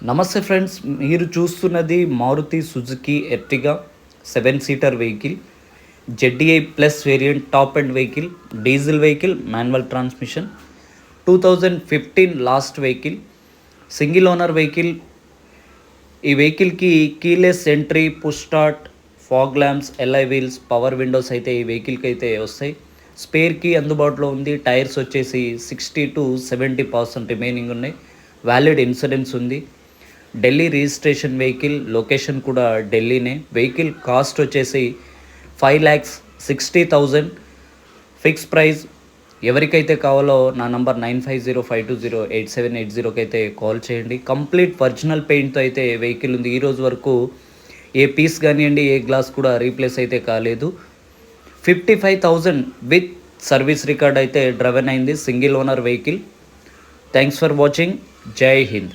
నమస్తే ఫ్రెండ్స్, మీరు చూస్తున్నది Maruti Suzuki Ertiga 7 seater vehicle, ZDI plus variant, top end vehicle, diesel vehicle, manual transmission, 2015 last vehicle, single owner vehicle. ఈ వెహికల్కి keyless entry, push start, fog lamps, alloy wheels, power windows అయితే ఈ వెహికల్కి అయితే వస్తాయి. స్పేర్ కీ అందుబాటులో ఉంది. Tyres వచ్చేసి 60 to 70% రిమైనింగ్ ఉన్నాయి. వ్యాలిడ్ ఇన్సూరెన్స్ ఉంది. ఢిల్లీ రిజిస్ట్రేషన్ వెహికల్, లొకేషన్ కూడా ఢిల్లీనే. వెహికల్ కాస్ట్ వచ్చేసి 5,60,000 ఫిక్స్ ప్రైస్. ఎవరికైతే కావాలో నా నంబర్ 9505208780కి అయితే కాల్ చేయండి. కంప్లీట్ ఒరిజినల్ పెయింట్తో అయితే వెహికల్ ఉంది. ఈరోజు వరకు ఏ పీస్ కానివ్వండి, ఏ గ్లాస్ కూడా రీప్లేస్ అయితే కాలేదు. 55,000 విత్ సర్వీస్ రికార్డ్ అయితే డ్రైవెన్ అయింది. Single owner vehicle. Thanks for watching. జై హింద్.